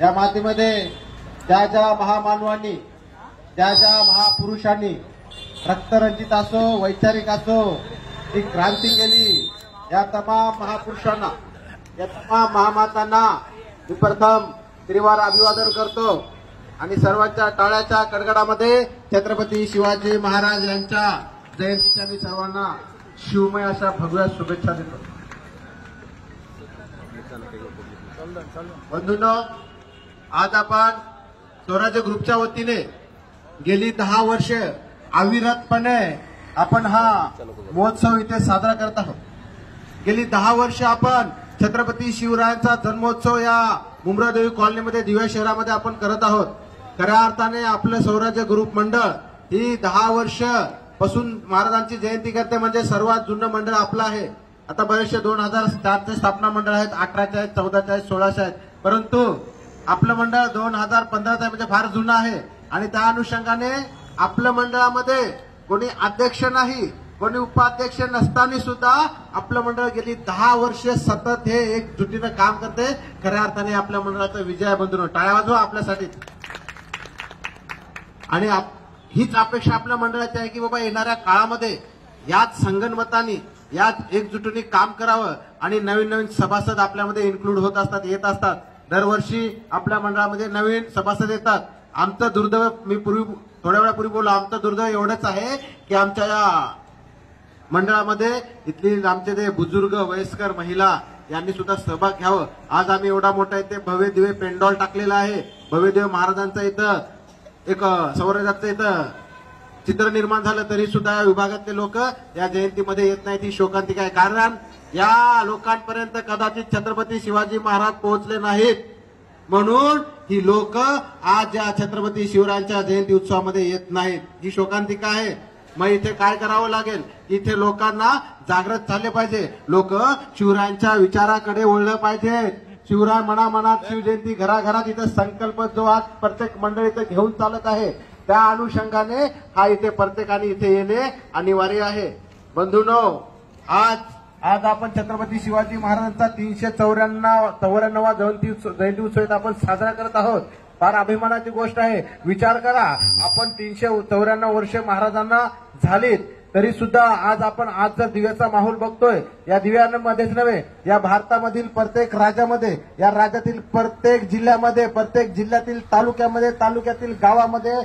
या मातीमध्ये ज्या ज्या महामानवांनी ज्या ज्या महापुरुषांनी रक्तरंजित असो वैचारिक असो ही क्रांती केली, या तमाम महापुरुषांना या तमाम महामातांना मी प्रथम त्रिवार अभिवादन करतो आणि सर्वांच्या टाळ्याच्या कडकडामध्ये छत्रपती शिवाजी महाराज यांच्या जयंतीच्या मी सर्वांना शिवमय अशा भगव्या शुभेच्छा देतो। बंधूंनो, आज आपण स्वराज्य ग्रुपच्या वतीने गेली 10 वर्ष अविरतपणे आपण हा महोत्सव इथे साजरा करत आहोत। गेली 10 वर्ष आपण छत्रपती शिवरायांचा जन्मोत्सव या मुंब्रादेवी कॉलनीमध्ये दिव्या शहरामध्ये आपण करत आहोत। खऱ्या अर्थाने आपलं स्वराज्य ग्रुप मंडळ ही 10 वर्ष पासून महाराजांची जयंती करते, म्हणजे सर्वात जुनं मंडळ आपलं आहे। आता बरेचसे 2004चे स्थापना मंडळ आहेत, 18चे आहेत, 14चे आहेत, 16चे आहेत, परंतु आपलं मंडळ 2015चं आहे, म्हणजे फार जुनं आहे। आणि त्या अनुषंगाने आपल्या मंडळामध्ये कोणी अध्यक्ष नाही, कोणी उपाध्यक्ष नसताना सुद्धा आपलं मंडळ गेली 10 वर्ष सतत हे एकजुटीनं काम करते। खऱ्या अर्थाने आपल्या मंडळाचा विजय बंधूंनो, टाळ्या वाजवा आपल्यासाठी। आणि हीच अपेक्षा आपल्या मंडळाची आहे की बाबा येणाऱ्या काळामध्ये याच संगनमताने याच एकजुटीने काम करावं आणि नवीन नवीन सभासद आपल्यामध्ये इन्क्लूड होत असतात, येत असतात। दरवर्षी आपल्या मंडळामध्ये नवीन सभासद येतात। आमचं दुर्दैव, मी थोड्या वेळापूर्वी बोललो, आमचं दुर्दैव एवढंच आहे की आमच्या या मंडळामध्ये इथली आमचे ते बुजुर्ग वयस्कर महिला यांनी सुद्धा सहभाग घ्यावं। आज आम्ही एवढा मोठा इथे भव्य दिव्य पेंडॉल टाकलेला आहे, भव्य दिव्य महाराजांचं इथं एक स्वराज्याचं इथं चित्र निर्माण झालं, तरी सुद्धा या विभागातले लोक या जयंतीमध्ये येत नाहीत। ही शोकांतिका आहे, कारण या लोकांपर्यंत कदाचित छत्रपती शिवाजी महाराज पोहोचले नाहीत, म्हणून ही लोक आज या छत्रपती शिवरायांच्या जयंती उत्सवामध्ये येत नाहीत। ही शोकांतिका आहे। मग इथे काय करावं लागेल, इथे लोकांना जागृत झाले पाहिजे, लोक शिवरायांच्या विचाराकडे वळलं पाहिजे। शिवराय मनामनात शिवजयंती घराघरात इथं संकल्प जो आज प्रत्येक मंडळ इथे घेऊन चालत आहे, त्या अनुषंगाने हा इथे प्रत्येकाने इथे येणे अनिवार्य आहे। बंधूंनो, आज आपण छत्रपती शिवाजी महाराजांचा 394वा जयंती उत्सव आपण साजरा करत आहोत। फार अभिमानाची गोष्ट आहे। विचार करा, आपण 394 वर्ष महाराजांना झालीत, तरी सुद्धा आज जर दिव्याचा माहोल बघतोय, या दिव्यांमध्येच नव्हे, या भारतामधील प्रत्येक राज्यामध्ये, या राज्यातील प्रत्येक जिल्ह्यामध्ये, प्रत्येक जिल्ह्यातील तालुक्यामध्ये, तालुक्यातील गावामध्ये,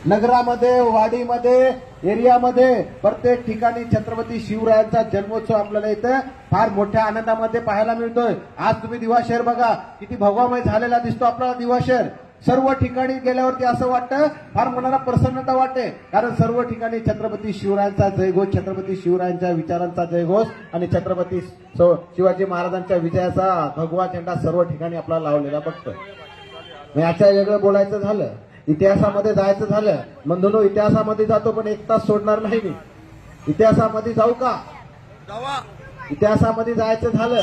नगरामध्ये, वाडीमध्ये, एरियामध्ये, प्रत्येक ठिकाणी छत्रपती शिवरायांचा जन्मोत्सव आपल्याला इथं फार मोठ्या आनंदामध्ये पाहायला मिळतोय। आज तुम्ही दिवा शहर बघा, किती भगवामय झालेला दिसतो आपल्याला दिवा शहर। सर्व ठिकाणी गेल्यावरती असं वाटतं, फार मनाला प्रसन्नता वाटते, कारण सर्व ठिकाणी छत्रपती शिवरायांचा जयघोष, छत्रपती शिवरायांच्या विचारांचा जयघोष आणि छत्रपती शिवाजी महाराजांच्या विजयाचा भगवा झेंडा सर्व ठिकाणी आपल्याला लावलेला बघतोय। याच्या वेगळं बोलायचं झालं, इतिहासामध्ये जायचं झालं, बंधूंनो इतिहासामध्ये जातो, पण 1 तास सोडणार नाही मी। इतिहासामध्ये जाऊ का? इतिहासामध्ये जायचं झालं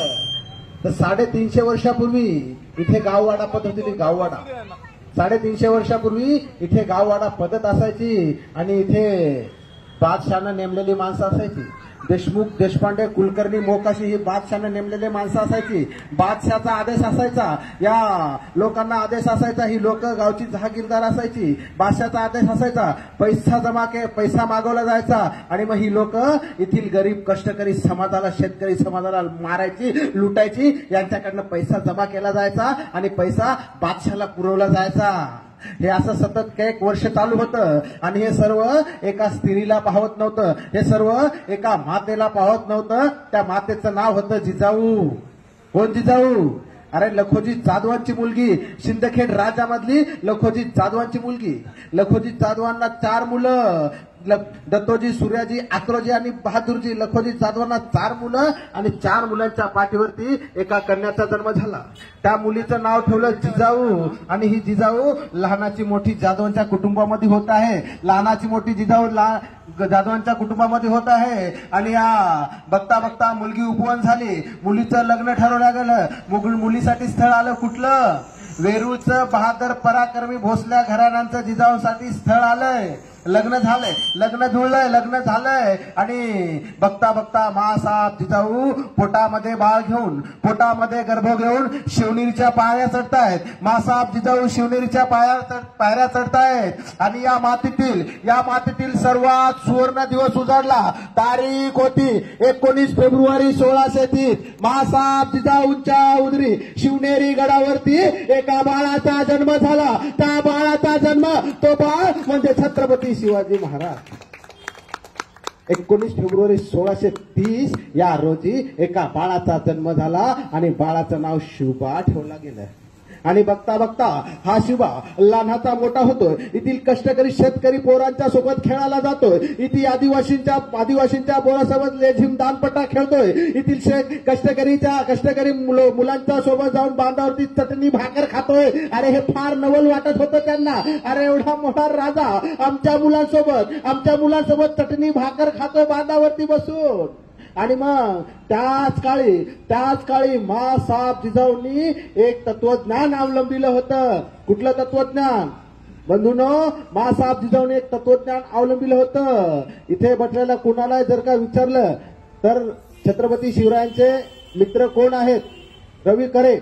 तर 350 वर्षापूर्वी इथे गाववाडा पद्धत होती। गाववाडा 350 वर्षापूर्वी इथे गाववाडा पद्धत असायची आणि इथे बादशाहनं नेमलेली माणसं असायची। देशमुख, देशपांडे, कुलकर्णी, मोकाशी ही बादशाहनं नेमलेले माणसं असायची। बादशाहचा आदेश असायचा, या लोकांना आदेश असायचा, ही लोक गावची जहागीरदार असायची। बादशाहचा आदेश असायचा, पैसा मागवला जायचा आणि मग ही लोक येथील गरीब कष्टकरी समाजाला, शेतकरी समाजाला मारायची, लुटायची, यांच्याकडनं पैसा जमा केला जायचा आणि पैसा बादशाहला पुरवला जायचा। हे असं सतत कैक वर्ष चालू होतं आणि हे सर्व एका स्त्रीला पाहत नव्हतं, हे सर्व एका मातेला पाहत नव्हतं। त्या मातेचं नाव होतं जिजाऊ। कोण जिजाऊ? अरे लखोजी जाधवांची मुलगी, शिंदखेड राज्यामधली लखोजी जाधवांची मुलगी। लखोजी जाधवांना 4 मुलं, दत्तोजी, सूर्याजी, आत्रोजी आणि बहादूरजी। लखोजी जाधवांना 4 मुलं आणि 4 मुलांच्या पाठीवरती एका कन्याचा जन्म झाला। त्या मुलीचं नाव ठेवलं जिजाऊ आणि ही जिजाऊ लहानाची मोठी जाधवांच्या कुटुंबामध्ये होत आहे। लहानाची मोठी जिजाऊ जाधवांच्या कुटुंबामध्ये होत आहे आणि या बघता बघता मुलगी उपवन झाली। मुलीचं लग्न ठरवलं गेलं। मुलीसाठी स्थळ आलं कुठलं? वेरूळचं बहादर पराक्रमी भोसल्या घराण्यांचं जिजाऊसाठी स्थळ आलंय। लग्न झालंय, लग्न जुळलंय, लग्न झालंय आणि बघता बघता मासाहेब जिजाऊ पोटामध्ये बाळ घेऊन, पोटामध्ये गर्भ घेऊन शिवनेरीच्या पायऱ्या चढतायत. मासाहेब जिजाऊ शिवनेरीच्या पायऱ्या चढतायत आणि या मातीतील सर्वात सुवर्ण दिवस उजाडला. तारीख होती 19 फेब्रुवारी 1630. मासाहेब जिजाऊंच्या उदरी शिवनेरी गडावरती एका बाळाचा जन्म झाला. त्या बाळाचा जन्म, तो बाळ म्हणजे छत्रपती शिवाजी महाराज. 19 फेब्रुवारी 1630 या रोजी एका बाळाचा जन्म झाला आणि बाळाचं नाव शिवबा ठेवलं गेलं. आणि बघता बघता हा शिवबा लहानाचा मोठा होतोय. येथील कष्टकरी शेतकरी पोरांच्या सोबत खेळायला जातोय. इथे आदिवासींच्या पोरासोबत लेझिम दानपट्टा खेळतोय. येथील कष्टकरी मुलांच्या सोबत जाऊन बांधावरती चटणी भाकर खातोय. अरे हे फार नवल वाटत होतं त्यांना. अरे एवढा मोठा राजा आमच्या मुलांसोबत चटणी भाकर खातोय बांधावरती बसून. आणि मग त्याच काळी मासाहेब जिजाऊंनी एक तत्वज्ञान अवलंबिलं होतं. कुठलं तत्वज्ञान बंधूंनो? मासाहेब जिजाऊंनी एक तत्वज्ञान अवलंबिलं होतं. इथे बसलेल्या कुणाला जर का विचारलं तर छत्रपती शिवरायांचे मित्र कोण आहेत, रवी करे,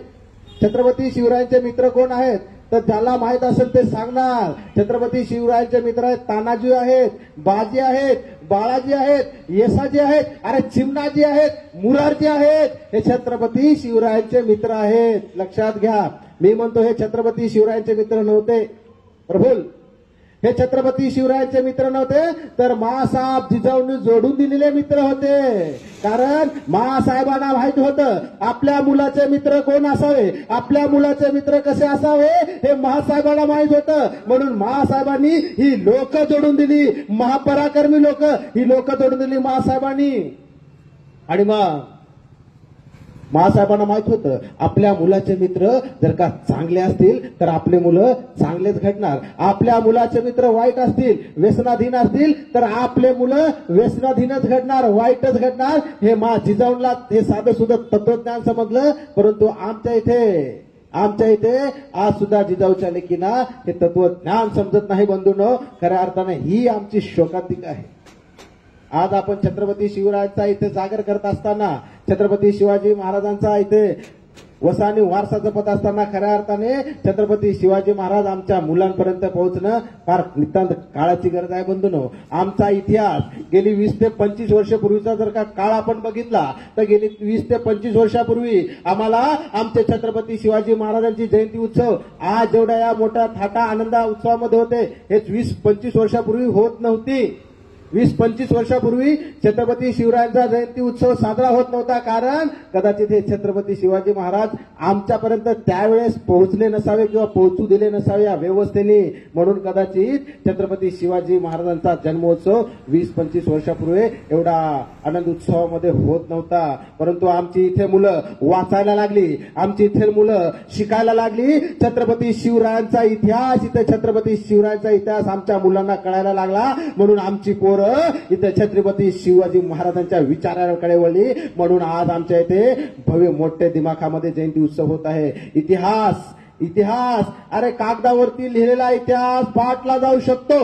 छत्रपती शिवरायांचे मित्र कोण आहेत, तर ज्याला माहित असेल ते सांगणार. छत्रपती शिवरायांचे मित्र आहेत तानाजी आहेत, बाजी आहेत, बाळाजी आहेत, येसाजी आहेत, अरे चिमणाजी आहेत, मुरारजी आहेत. हे छत्रपती शिवरायांचे मित्र आहेत. लक्षात घ्या, मी म्हणतो हे छत्रपती शिवरायांचे मित्र नव्हते. प्रभुल, हे छत्रपती शिवरायांचे मित्र नव्हते तर मासाहेब जिजाऊंनी जोडून दिलेले मित्र होते. कारण मासाहेबांना माहित होतं आपल्या मुलाचे मित्र कोण असावे, आपल्या मुलाचे मित्र कसे असावे हे मासाहेबांना माहित होतं. म्हणून मासाहेबांनी ही लोक जोडून दिली, महापराक्रमी लोक, ही लोक जोडून दिली मासाहेबांनी. आणि मग मासाहेबांना माहित होतं आपल्या मुलाचे मित्र जर का चांगले असतील तर आपले मुलं चांगलेच घडणार. आपल्या मुलाचे मित्र वाईट असतील, व्यसनाधीन असतील तर आपले मुलं व्यसनाधीनच घडणार, वाईटच घडणार. हे जिजाऊंना हे साधं सुद्धा तत्वज्ञान समजलं. परंतु आमच्या इथे आज सुद्धा जिजाऊच्या लेकींना हे तत्वज्ञान समजत नाही. बंधूंनो, खऱ्या अर्थाने ही आमची शोकांतिका आहे. आज आपण छत्रपती शिवरायांचा इथे जागर करत असताना, छत्रपती शिवाजी महाराजांचा इथे वसानी वारसा जपत असताना खऱ्या अर्थाने छत्रपती शिवाजी महाराज आमच्या मुलांपर्यंत पोहोचणं फार नितांत काळाची गरज आहे. बंधूंनो, आमचा इतिहास गेली 20 ते 25 वर्षापूर्वीचा जर का काळ आपण बघितला तर गेली 20 ते 25 वर्षापूर्वी आम्हाला आमचे छत्रपती शिवाजी महाराजांची जयंती उत्सव आज जेवढ्या या मोठ्या थाटा आनंदा उत्सवामध्ये होते, हेच 20-25 वर्षापूर्वी होत नव्हती. 20-25 वर्षापूर्वी छत्रपती शिवरायांचा जयंती उत्सव साजरा होत नव्हता. कारण कदाचित हे छत्रपती शिवाजी महाराज आमच्यापर्यंत त्यावेळेस पोहोचले नसावे किंवा पोहोचू दिले नसावे या व्यवस्थेने. म्हणून कदाचित छत्रपती शिवाजी महाराजांचा जन्मोत्सव 20-25 वर्षापूर्वी एवढा आनंद उत्सवामध्ये होत नव्हता. परंतु आमची इथे मुलं वाचायला लागली, आमची इथे मुलं शिकायला लागली. छत्रपती शिवरायांचा इतिहास, इथे छत्रपती शिवरायांचा इतिहास आमच्या मुलांना कळायला लागला. म्हणून आमची पोरं इथे छत्रपती शिवाजी महाराजांच्या विचारांकडे वळली. म्हणून आज आमच्या इथे भव्य मोठे दिमाखामध्ये जयंती उत्सव होत आहे. इतिहास अरे कागदावरती लिहिलेला इतिहास पाठला जाऊ शकतो,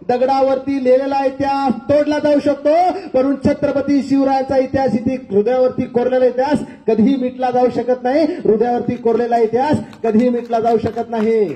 दगडावरती लिहिलेला इतिहास तोडला जाऊ शकतो, परंतु छत्रपती शिवरायांचा इतिहास, इथे हृदयावरती कोरलेला इतिहास कधीही मिटला जाऊ शकत नाही. हृदयावरती कोरलेला इतिहास कधीही मिटला जाऊ शकत नाही.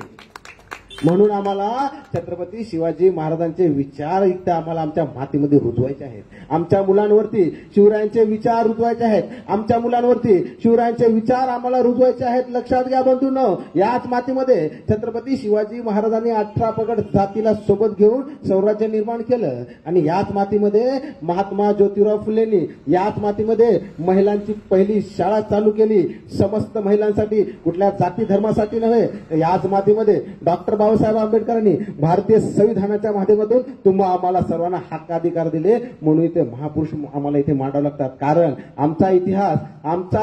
म्हणून आम्हाला छत्रपती शिवाजी महाराजांचे विचार इथे आम्हाला आमच्या मातीमध्ये रुजवायचे आहेत. आमच्या मुलांवरती शिवरायांचे विचार रुजवायचे आहेत. आमच्या मुलांवरती शिवरायांचे विचार आम्हाला रुजवायचे आहेत. लक्षात घ्या बंधूंनो, याच मातीमध्ये छत्रपती शिवाजी महाराजांनी 18 पगड जातीला सोबत घेऊन स्वराज्य निर्माण केलं. आणि याच मातीमध्ये महात्मा ज्योतिराव फुलेंनी याच मातीमध्ये महिलांची पहिली शाळा चालू केली. समस्त महिलांसाठी, कुठल्या जाती धर्मासाठी नव्हे. याच मातीमध्ये डॉक्टर बाबासाहेब आंबेडकरांनी भारतीय संविधानाच्या माध्यमातून तुम्हा आम्हाला सर्वांना हक्काधिकार दिले. म्हणून इथे महापुरुष आम्हाला इथे मांडावं लागतात. कारण आमचा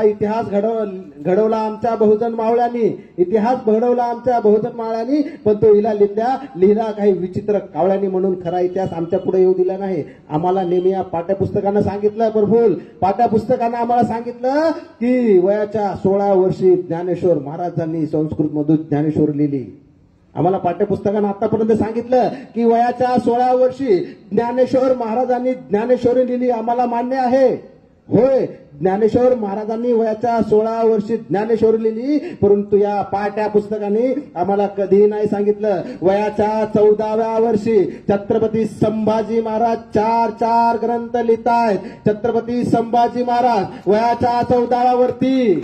इतिहास घडवला आमच्या बहुजन मावळ्यांनी, इतिहास घडवला आमच्या बहुजन मावळ्यांनी, पण तो लिहिला काही विचित्र कावळ्यांनी. म्हणून खरा इतिहास आमच्या पुढे येऊ दिला नाही. आम्हाला नेहमी या पाठ्यपुस्तकानं सांगितलं, प्रभुल पाठ्यपुस्तकानं आम्हाला सांगितलं की वयाच्या 16 वर्षी ज्ञानेश्वर महाराजांनी संस्कृत मधून ज्ञानेश्वर लिहिली. आम्हाला पाठ्यपुस्तकानं आतापर्यंत सांगितलं की वयाच्या 16 वर्षी ज्ञानेश्वर महाराजांनी ज्ञानेश्वरी लिहिली, आम्हाला मान्य आहे. होय, ज्ञानेश्वर महाराजांनी वयाच्या 16 वर्षी ज्ञानेश्वरी लिहिली, परंतु या पाठ्यपुस्तकाने आम्हाला कधीही नाही सांगितलं वयाच्या 14व्या वर्षी छत्रपती संभाजी महाराज 4 ग्रंथ लिहितायत. छत्रपती संभाजी महाराज वयाच्या 14व्या वरती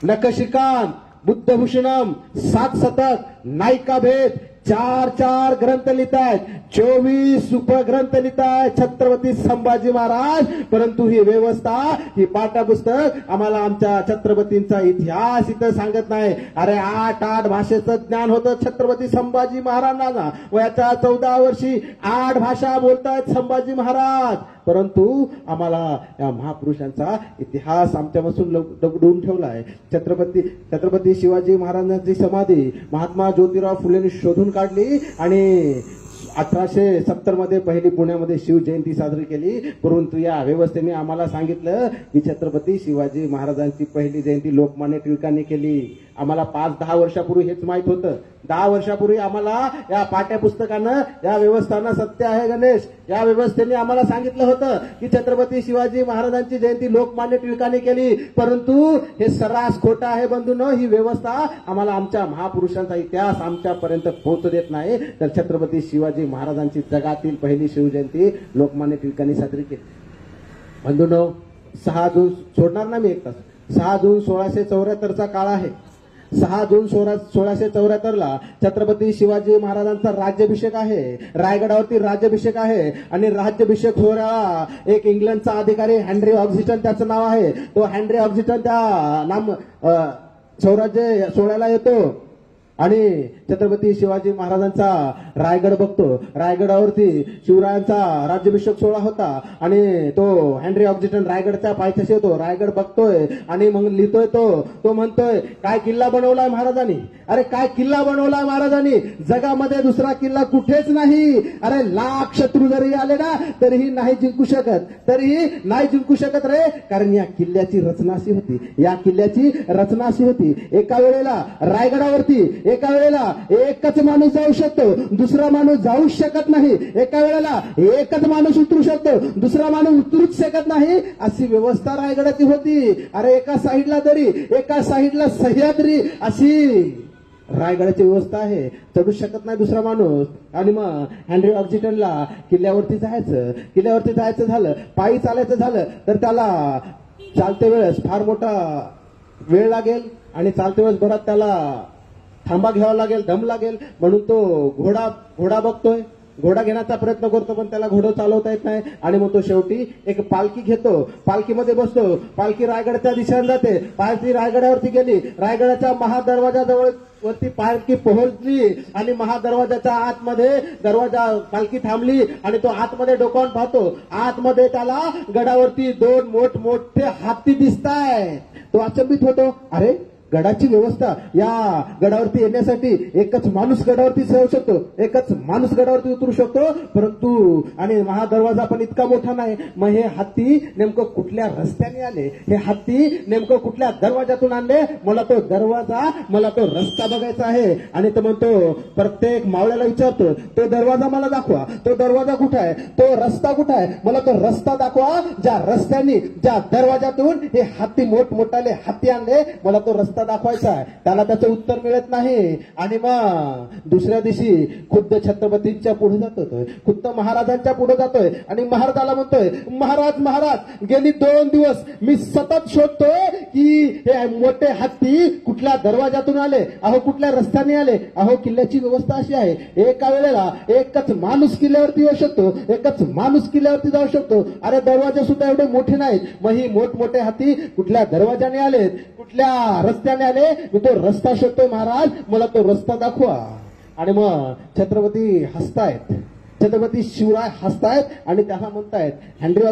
नखशिकांत, बुद्धभूषणम, 7 शतक, नायिका भेद 4 ग्रंथ लिहितायत. 24 उपग्रंथ लिहितायत छत्रपती संभाजी महाराज. परंतु ही व्यवस्था, ही पाठ्यपुस्तक आम्हाला आमच्या छत्रपतींचा इतिहास इथं सांगत नाही. अरे 8 भाषेचं ज्ञान होतं छत्रपती संभाजी महाराजांना. वयाच्या 14 वर्षी 8 भाषा बोलतायत संभाजी महाराज. परंतु आम्हाला या महापुरुषांचा इतिहास आमच्यापासून दगडून ठेवलाय. छत्रपती शिवाजी महाराजांची समाधी महात्मा ज्योतिराव फुलेंनी शोधून काढली आणि 1870 मध्ये पहिली पुण्यामध्ये शिवजयंती साजरी केली. परंतु या व्यवस्थेने आम्हाला सांगितलं की छत्रपती शिवाजी महाराजांची पहिली जयंती लोकमान्य टिळकांनी केली. आम्हाला 5-10 वर्षापूर्वी हेच माहित होतं. 10 वर्षापूर्वी आम्हाला या पाठ्यपुस्तकानं, या व्यवस्थानं, सत्य आहे गणेश, या व्यवस्थेने आम्हाला सांगितलं होतं की छत्रपती शिवाजी महाराजांची जयंती लोकमान्य टिळकांनी केली. परंतु हे सर्रास खोटं आहे बंधूंनो. ही व्यवस्था आम्हाला आमच्या महापुरुषांचा इतिहास आमच्यापर्यंत पोहोचू देत नाही. तर छत्रपती शिवाजी महाराजांची जगातील पहिली शिवजयंती लोकमान्य टिळकांनी साजरी केली. बंधूंनो, 6 जून सोडणार ना मी एक तास. 6 जून 1674चा काळ आहे. 6 जून 1674ला छत्रपती शिवाजी महाराजांचा राज्याभिषेक आहे. रायगडावरती राज्याभिषेक आहे आणि राज्याभिषेक सोहळ्याला एक इंग्लंडचा अधिकारी हेनरी ऑक्झिटन, त्याचं नाव आहे. तो हेनरी ऑक्झिटन त्या स्वराज्य सोहळ्याला येतो आणि छत्रपती शिवाजी महाराजांचा रायगड बघतो. रायगडावरती शिवरायांचा राज्याभिषेक सोहळा होता आणि तो हेनरी ऑक्झिटन रायगडच्या पायथ्याशी येतो. रायगड बघतोय आणि मग लिहितोय. तो म्हणतोय, काय किल्ला बनवलाय महाराजांनी. अरे काय किल्ला बनवलाय महाराजांनी. जगामध्ये दुसरा किल्ला कुठेच नाही. अरे लाख शत्रू जरी आले ना तरीही नाही जिंकू शकत रे. कारण या किल्ल्याची रचना अशी होती. एका वेळेला रायगडावरती एकच माणूस जाऊ शकतो, दुसरा माणूस जाऊच शकत नाही. एका वेळेला एकच माणूस उतरू शकतो, दुसरा माणूस उतरूच शकत नाही. अशी व्यवस्था रायगडाची होती. अरे एका साईडला दरी, एका साईडला सह्याद्री, अशी रायगडाची व्यवस्था आहे. चढू शकत नाही दुसरा माणूस. आणि मग हेनरी ऑक्झिटनला किल्ल्यावरती जायचं झालं, पायी चालायचं झालं तर त्याला चालते वेळेस फार मोठा वेळ लागेल आणि चालते वेळेस बराच त्याला थांबा घ्यावा लागेल, दम लागेल. म्हणून तो घोडा बघतोय. घोडा घेण्याचा प्रयत्न करतो पण त्याला घोडं चालवता येत नाही. आणि मग तो शेवटी एक पालखी घेतो, पालखीमध्ये बसतो. पालखी रायगडच्या दिशेने जाते. पालखी रायगडावरती गेली. रायगडाच्या महादरवाजाजवळ वरती पालखी पोहोचली आणि महादरवाजाच्या आतमध्ये पालखी थांबली आणि तो आतमध्ये डोकावून पाहतो. आतमध्ये त्याला गडावरती 2 मोठमोठे हत्ती दिसतायत. तो अचंबित होतो. अरे गडाची व्यवस्था, या गडावरती येण्यासाठी एकच माणूस गडावरती जाऊ शकतो, एकच माणूस गडावरती उतरू शकतो. परंतु आणि महादरवाजा पण इतका मोठा नाही. मग हे हत्ती नेमकं कुठल्या रस्त्याने आले, हे हत्ती नेमकं कुठल्या दरवाजातून आणले, मला तो रस्ता बघायचा आहे. आणि तो म्हणतो, प्रत्येक मावळ्याला विचारतो, तो दरवाजा मला दाखवा, तो दरवाजा कुठे आहे, तो रस्ता कुठे आहे, मला तो रस्ता दाखवा ज्या रस्त्याने, ज्या दरवाजातून हे हत्ती मोठमोठाले हत्ती आणले, मला तो रस्ता दाखवायचा आहे. त्याला त्याचं उत्तर मिळत नाही. आणि मग दुसऱ्या दिवशी खुद्द छत्रपतींच्या पुढे जातोय, खुद्द महाराजांच्या पुढे जातोय आणि महाराजाला म्हणतोय, महाराज गेली 2 दिवस मी सतत शोधतोय की हे मोठे हत्ती कुठल्या दरवाजातून आले, अहो कुठल्या रस्त्याने आले. अहो किल्ल्याची व्यवस्था अशी आहे, एका वेळेला एकच माणूस किल्ल्यावरती येऊ शकतो, एकच माणूस किल्ल्यावरती जाऊ शकतो. अरे दरवाजे सुद्धा एवढे मोठे नाहीत. मग ही मोठमोठे हत्ती कुठल्या दरवाजाने आलेत, कुठल्या रस्त्याने आले, मी तो रस्ता शोधतोय महाराज, मला तो रस्ता दाखवा. आणि मग छत्रपती हसतायत, छत्रपती शिवराय हसतायत आणि त्याला म्हणतायत, हेनरी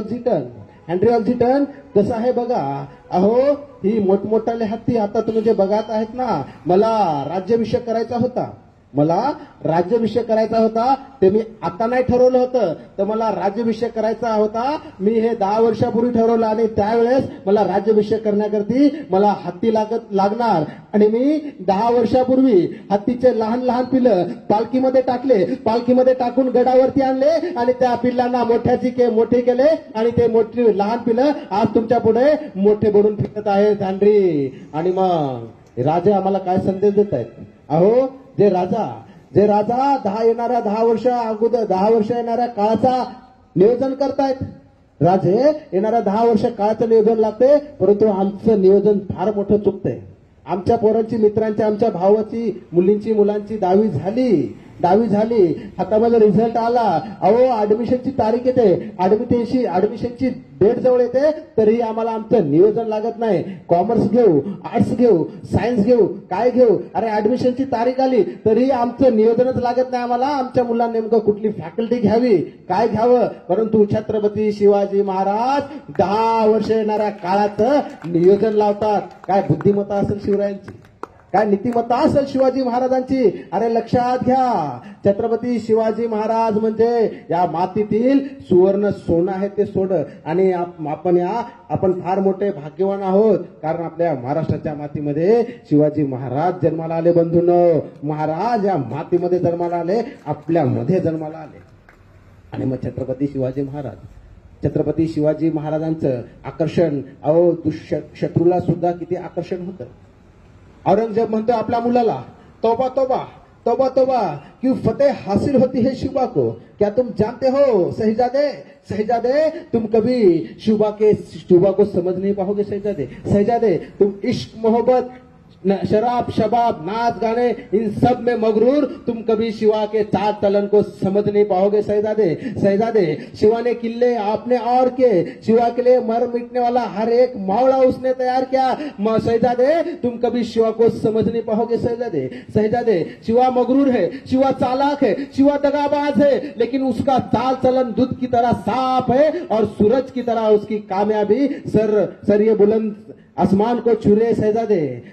ऑक्झिटन कसं आहे बघा. अहो ही मोठमोठाले हत्ती आता तुम्ही जे बघत आहेत ना, मला राज्याभिषेक करायचा होता. मला राज्याभिषेक करायचा होता, ते मी आता नाही ठरवलं होतं, तर मला राज्याभिषेक करायचा होता. मी हे 10 वर्षापूर्वी ठरवलं आणि त्यावेळेस मला राज्याभिषेक करण्याकरती मला हत्ती लागणार आणि मी 10 वर्षापूर्वी हत्तीचे लहान लहान पिल्लं पालखीमध्ये टाकले, पालखीमध्ये टाकून गडावरती आणले आणि त्या पिल्लांना मोठे केले आणि ते मोठी लहान पिल्लं आज तुमच्या पुढे मोठे बनून फिरत आहेत अंड्री. आणि मग राजे आम्हाला काय संदेश देत आहेत? अहो जे राजा 10 वर्ष अगोदर 10 वर्ष येणाऱ्या काळाचा नियोजन करतायत. राजे येणाऱ्या 10 वर्ष काळाचं नियोजन लागते, परंतु आमचं नियोजन फार मोठं चुकतंय. आमच्या पोरांची, मित्रांची, आमच्या भावाची, मुलांची 10वी झाली, हातामध्ये रिझल्ट आला. अहो ऍडमिशनची तारीख येते, ऍडमिशनची डेट जवळ येते, तरी आम्हाला आमचं नियोजन लागत नाही. कॉमर्स घेऊ, आर्ट्स घेऊ, सायन्स घेऊ, काय घेऊ, अरे ऍडमिशनची तारीख आली तरी आमचं नियोजनच लागत नाही आम्हाला. आमच्या मुलांना नेमकं कुठली फॅकल्टी घ्यावी, काय घ्यावं. परंतु छत्रपती शिवाजी महाराज 10 वर्ष येणाऱ्या काळाचं नियोजन लावतात. काय बुद्धिमत्ता असेल शिवरायांची, काय नीतिमत्ता असेल शिवाजी महाराजांची. अरे लक्षात घ्या, छत्रपती शिवाजी महाराज म्हणजे या मातीतील सुवर्ण सोनं आहे ते सोनं. आणि आपण फार मोठे भाग्यवान आहोत, कारण आपल्या महाराष्ट्राच्या मातीमध्ये शिवाजी महाराज जन्माला आले. बंधूंनो, महाराज या मातीमध्ये जन्माला आले, आपल्यामध्ये जन्माला आले. आणि मग छत्रपती शिवाजी महाराजांचं आकर्षण, अहो शत्रूला सुद्धा किती आकर्षण होतं. औरंगजेब म्हणतो आपल्या मुलाला, तौबा तौबा तौबा तौबा क्यों फतेह हासिल होती है शिवबा को, क्या तुम जानते हो शहजादे तुम कभी शिवबा को समझ नहीं पाओगे. शहजादे तुम इश्क मोहब्बत, शराब शबाब, नाच गाने, इन सब में मगरूर, तुम कभी शिवा के चाल चलन को समझ नहीं पाओगे. शहजादे शिवा ने किले आपने और के, शिवा के लिए मर मिटने वाला हर एक मावड़ा उसने तैयार किया. शहजादे तुम कभी शिवा को समझ नहीं पाओगे. शहजादे शिवा मगरूर है, शिवा चालाक है, शिवा दगाबाज है, लेकिन उसका चाल चलन दूध की तरह साफ है और सूरज की तरह उसकी कामयाबी सर ये बुलंद आसमान को छूरे. शहजादे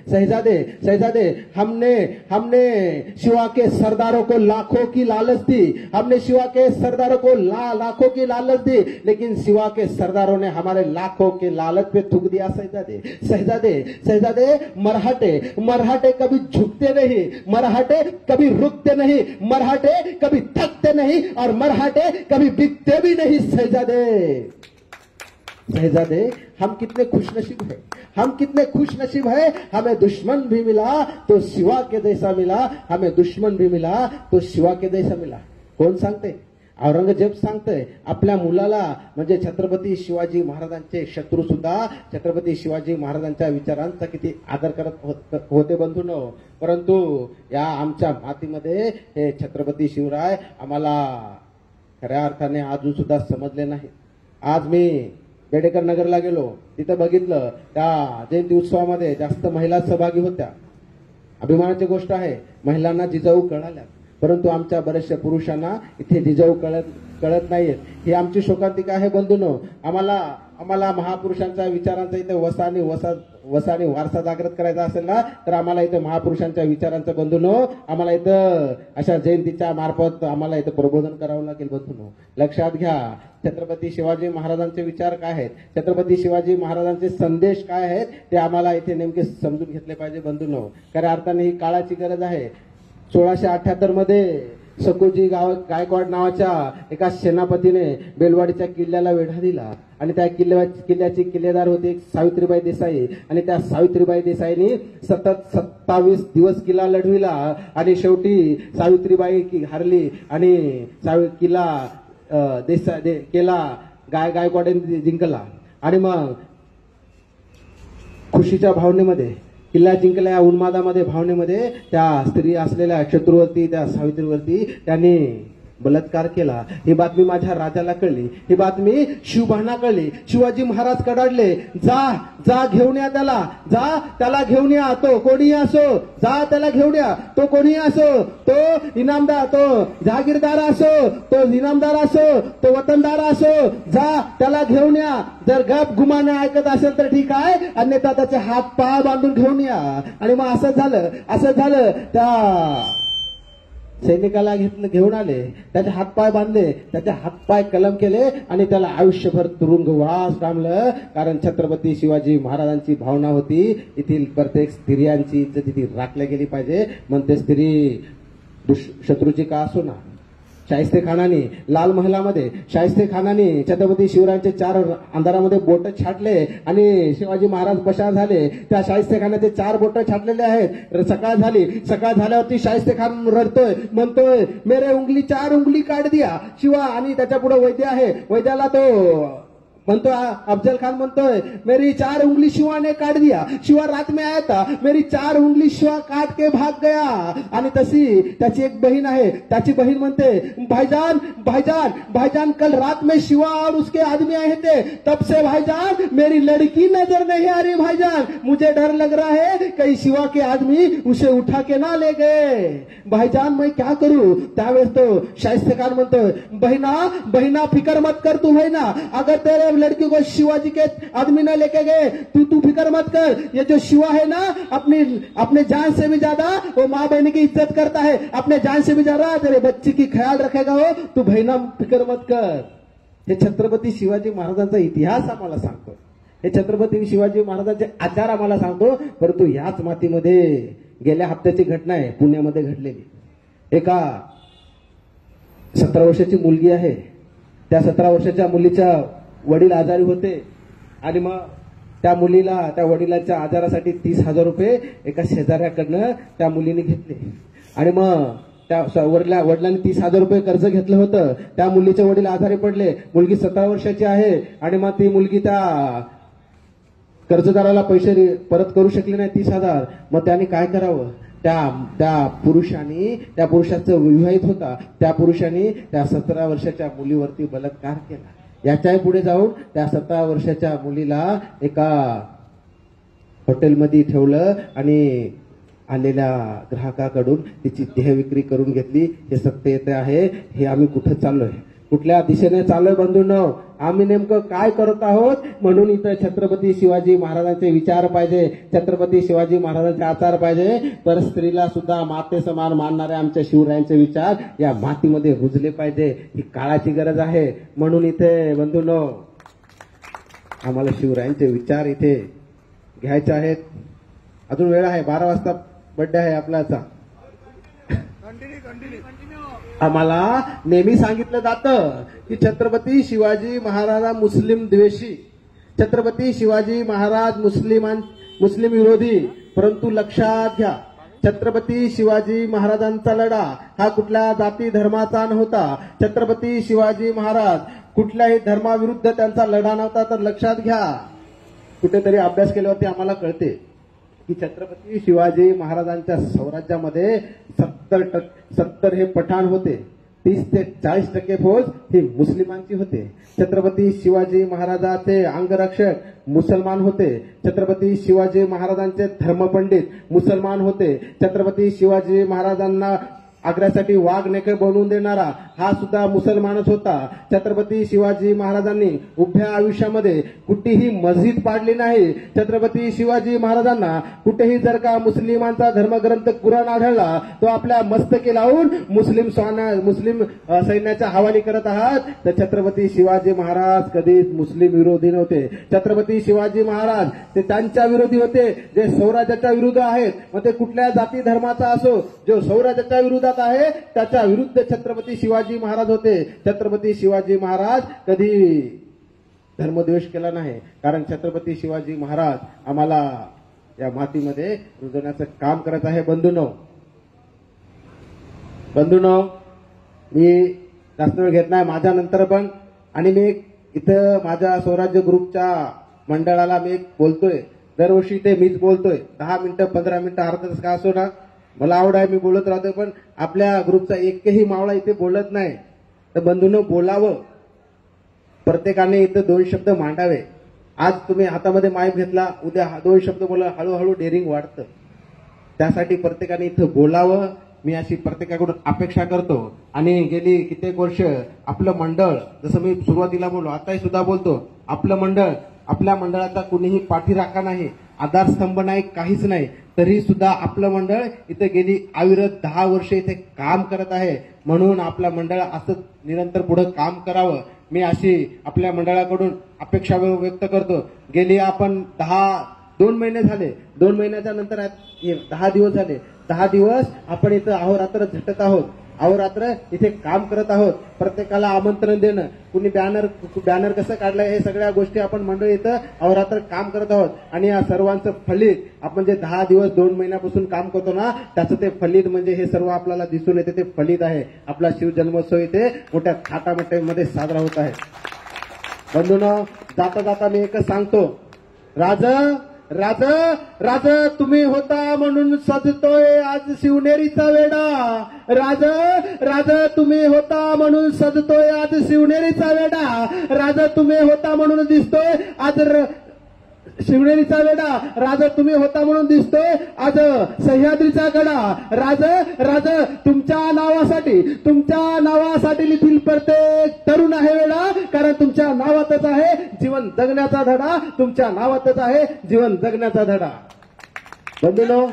हमने शिवा के सरदारों को लाखों की लालच दी, हमने शिवा के सरदारों को लाखों की लालच दी, लेकिन शिवा के सरदारों ने हमारे लाखों के लालच पे थूक दिया. शहजादे मराठे कभी झुकते नहीं, मराठे कभी रुकते नहीं, मराठे कभी थकते नहीं और मराठे कभी बिकते भी नहीं. शहजादे हम कितने खुशनसीब है, हमें दुश्मन भी मिला तो शिवा के जैसा मिला, हमें दुश्मन भी मिला तो शिवा के जैसा मिला. कोण सांगते? औरंगजेब सांगतोय आपल्या मुलाला. म्हणजे छत्रपती शिवाजी महाराजांचे शत्रू सुद्धा छत्रपती शिवाजी महाराजांच्या विचारांचा किती आदर करत होते बंधूंनो. परंतु या आमच्या मातीमध्ये हे छत्रपती शिवराय आम्हाला खऱ्या अर्थाने अजून सुद्धा समजले नाही. आज मी बेडेकर नगरला गेलो, तिथं बघितलं त्या जयंती उत्सवामध्ये जास्त महिला सहभागी होत्या. अभिमानाची गोष्ट आहे, महिलांना जिजाऊ कळाल्या, परंतु आमच्या बऱ्याचशा पुरुषांना इथे जिजाऊ कळत नाहीयेत. ही आमची शोकांतिका आहे बंधूंनो. आम्हाला महापुरुषांच्या विचारांचा इथे वसानी वारसा जागृत करायचा असेल ना, तर आम्हाला इथे महापुरुषांच्या विचारांचं बंधूंनो, आम्हाला इथं अशा जयंतीच्या मार्फत आम्हाला इथं प्रबोधन करावं लागेल बंधूंनो. लक्षात घ्या, छत्रपती शिवाजी महाराजांचे विचार काय आहेत, छत्रपती शिवाजी महाराजांचे संदेश काय आहेत, ते आम्हाला इथे नेमके समजून घेतले पाहिजे बंधूंनो. खऱ्या अर्थाने ही काळाची गरज आहे. 1678 मध्ये सकोजी गायकवाड नावाच्या एका सेनापतीने बेलवाडीच्या किल्ल्याला वेढा दिला आणि त्या किल्ल्याची किल्लेदार होते सावित्रीबाई देसाई. आणि त्या सावित्रीबाई देसाईंनी सतत 27 दिवस किल्ला लढविला आणि शेवटी सावित्रीबाई हारली आणि किल्ला गायकवाडांनी जिंकला. आणि मग खुशीच्या भावनेमध्ये किल्ला जिंकला, या उन्मादामध्ये भावनेमध्ये त्या स्त्री असलेल्या शत्रूवरती, त्या सावित्रीवरती त्यांनी बलात्कार केला. ही बातमी माझ्या राजाला कळली, ही बातमी शिवबांना कळली. शिवाजी महाराज कडाडले, जा घेऊन या त्याला घेऊन या, तो कोणी असो, जा त्याला घेऊन या, तो कोणी असो, तो इनामदार, तो जहागीरदार असो, तो इनामदार असो, तो वतनदार असो, जा त्याला घेऊन या. जर गप गुमाने ऐकत असेल तर ठीक आहे, अन्यथा त्याचे हात पाय बांधून घेऊन या. आणि मग असं झालं. त्या सैनिकाला घेऊन आले, त्याचे हातपाय बांधले, त्याचे हातपाय कलम केले आणि त्याला आयुष्यभर तुरुंगवास टांगलं. कारण छत्रपती शिवाजी महाराजांची भावना होती येथील प्रत्येक स्त्रियांची इज्जत ती राखली गेली पाहिजे. म्हणते स्त्री शत्रूची का असो ना. शाहिस्ते खानाने लाल महालामध्ये शाहिस्ते खानाने छत्रपती शिवरायांचे 4 अंधारामध्ये बोट छाटले आणि शिवाजी महाराज पसार झाले. त्या शाहिस्ते खानाचे 4 बोट छाटलेले आहेत. सकाळ झाली, सकाळ झाल्यावरती शाहिस्ते खान रडतोय, म्हणतोय मेरे उंगली 4 उंगली काढ दिया शिवा. आणि त्याच्या पुढे वैद्य आहे, वैद्याला तो म्हणतो, अफजल खान म्हणतोय मेरी 4 उंगली शिवा ने काट दिया. शिवा रात में आया था, मेरी 4 उंगली शिवा काट के भाग गया. आणि तशी त्याची एक बहीण आहे, त्याची बहीण म्हणते भाईजान भाईजान भाईजान कल रात में शिवा और उसके आदमी आए थे, तब से भाईजान मेरी लड़की नजर नहीं आ रही भाईजान. मुझे डर लग रहा है कहीं शिवा के आदमी उसे उठा के ना ले गए. भाईजान मैं क्या करूं. त्यावेळेस तो शाहिस्ते खान म्हणतोय बहिना बहिना फिकर मत कर तू बहिना, अगर तेरे लड़की को शिवाजी के आदमी न लेके गए तू फिक्र मत कर. ये जो शिवा है ना अपने जान से भी ज्यादा वो माँ बहन की इज्जत करता है, अपने जान से भी ज्यादा तेरे बच्चे की ख्याल रखेगा हो. तू बहिना फिक्र मत कर. हे छत्रपती शिवाजी महाराजांचा इतिहास आम्हाला सांगतो, हे छत्रपती शिवाजी महाराजांचे आचार आम्हाला सांगतो. परंतु याच मातीमध्ये गेल्या हप्त्याची घटना आहे पुण्यामध्ये घडलेली. एका 17 वर्षाची मुलगी आहे, त्या 17 वर्षाच्या मुलीच्या वडील आजारी होते आणि मग त्या मुलीला त्या वडिलांच्या आजारासाठी 30,000 रुपये एका शेजाऱ्याकडनं त्या मुलीने घेतले. आणि मग त्या वडिलांनी 30,000 रुपये कर्ज घेतलं होतं. त्या मुलीचे वडील आजारी पडले, मुलगी 17 वर्षाची आहे आणि मग ती मुलगी त्या कर्जदाराला पैसे परत करू शकले नाही 30,000. मग त्याने काय करावं. त्या पुरुषाचं विवाहित होता, त्या पुरुषाने त्या 17 वर्षाच्या मुलीवरती बलात्कार केला. याच्याही पुढे जाऊन त्या 17 वर्षाच्या मुलीला एका हॉटेलमध्ये ठेवलं आणि आलेल्या ग्राहकाकडून तिची देहविक्री करून घेतली. हे सत्य येते आहे. हे आम्ही कुठं चाललोय, कुठल्या दिशेने चाललोय बंधूंनो, आम्ही नेमकं काय करत आहोत. म्हणून इथं छत्रपती शिवाजी महाराजांचे विचार पाहिजे, छत्रपती शिवाजी महाराजांचे आचार पाहिजे. तर स्त्रीला सुद्धा माते समान मानणाऱ्या आमच्या शिवरायांचे विचार या मातीमध्ये रुजले पाहिजे. ही काळाची गरज आहे. म्हणून इथे बंधूंनो आम्हाला शिवरायांचे विचार इथे घ्यायचे आहेत. अजून वेळ आहे, 12 वाजता बर्थडे आहे आपल्याचा. आम्हाला नेहमी सांगितलं जातं की छत्रपती शिवाजी महाराज मुस्लिम द्वेषी, छत्रपती शिवाजी महाराज मुस्लिम विरोधी. परंतु लक्षात घ्या, छत्रपती शिवाजी महाराजांचा लढा हा कुठल्या जाती धर्माचा नव्हता. छत्रपती शिवाजी महाराज कुठल्याही धर्माविरुद्ध त्यांचा लढा नव्हता. तर लक्षात घ्या, कुठेतरी अभ्यास केल्यावरती आम्हाला कळते की छत्रपती शिवाजी महाराजांच्या स्वराज्यामध्ये 70% हे पठाण होते, 30 ते 40% फौज ही मुस्लिमांची होते. छत्रपती शिवाजी महाराजांचे अंगरक्षक मुसलमान होते. छत्रपती शिवाजी महाराजांचे धर्मपंडित मुसलमान होते. छत्रपती शिवाजी महाराजांना आग्र्यासाठी वाघ नेके बनवून देणारा हा सुद्धा मुसलमानच होता. छत्रपती शिवाजी महाराजांनी उभ्या आयुष्यामध्ये कुठेही मस्जिद पाडली नाही. छत्रपती शिवाजी महाराजांना कुठेही जर का मुस्लिमांचा धर्मग्रंथ कुराण आढळला तो आपल्या मस्तकी लावून मुस्लिम सैन्याच्या हवाली करत आहात. तर छत्रपती शिवाजी महाराज कधीच मुस्लिम विरोधी नव्हते. छत्रपती शिवाजी महाराज ते त्यांच्या विरोधी होते जे स्वराज्याच्या विरुद्ध आहेत. मग ते कुठल्या जाती धर्माचा असो, जो स्वराज्याच्या विरोधात आहे त्याच्या विरुद्ध छत्रपती शिवाजी महाराज होते. छत्रपती शिवाजी महाराज कधी धर्मद्वेष केला नाही. कारण छत्रपती शिवाजी महाराज आम्हाला या मातीमध्ये रुजवण्याचं काम करत आहे. बंधूंनो मी जास्त वेळ घेत नाही, माझ्या नंतर पण. आणि मी इथं माझ्या स्वराज्य ग्रुपच्या मंडळाला मी बोलतोय, दरवर्षी ते मीच बोलतोय. 10 मिनिटं 15 मिनिटं अर्धा तास का असो ना, मला आवड आहे, मी बोलत राहतोय. पण आपल्या ग्रुपचा एकही मावळा इथे बोलत नाही. तर बंधूंनो बोलावं, प्रत्येकाने इथं 2 शब्द मांडावे. आज तुम्ही हातामध्ये माईक घेतला, उद्या 2 शब्द बोला, हळूहळू डेअरिंग वाढतं. त्यासाठी प्रत्येकाने इथं बोलावं, मी अशी प्रत्येकाकडून अपेक्षा करतो. आणि गेली कित्येक वर्ष आपलं मंडळ, जसं मी सुरुवातीला बोललो आताही सुद्धा बोलतो, आपलं मंडळ, आपल्या मंडळाचा कुणीही पाठीराखा नाही. आधारस्तंभ नाही, काहीच नाही, तरी सुद्धा आपलं मंडळ इथे गेली अविरत 10 वर्षे इथे काम करत आहे. म्हणून आपलं मंडळ असं निरंतर पुढे काम करावं, मी अशी आपल्या मंडळाकडून अपेक्षा व्यक्त करतो. गेली आपण 2 महिने झाले, 2 महिन्याच्या नंतर 10 दिवस झाले. 10 दिवस आपण इथं अहोरात्र झटत आहोत, अहोरात्र इथे काम करत आहोत. प्रत्येकाला आमंत्रण देणं, कुणी बॅनर कसं काढलंय, हे सगळ्या गोष्टी आपण मंडळी इथं अहोरात्र काम करत आहोत. आणि या सर्वांचं फलित आपण जे 10 दिवस 2 महिन्यापासून काम करतो ना, त्याचं ते फलित म्हणजे हे सर्व आपल्याला दिसून येते, ते फलित आहे. आपला शिवजन्मोत्सव इथे मोठ्या थाटामाटामध्ये साजरा होत आहे. बंधूंनो, जाता जाता मी एकच सांगतो, राज तुम्ही होता म्हणून सजतोय आज शिवनेरीचा वेडा. राज तुम्ही होता म्हणून सजतोय आज शिवनेरीचा वेडा. राज तुम्ही होता म्हणून दिसतोय आज शिवनेरीचा वेडा. राज तुम्ही होता म्हणून दिसतोय आज सह्याद्रीचा गडा. राज तुमच्या नावासाठी लिथील प्रत्येक तरुण आहे वेडा. कारण तुमच्या नावातच आहे जीवन जगण्याचा धडा. तुमच्या नावातच आहे जीवन जगण्याचा धडा. बंधूंनो,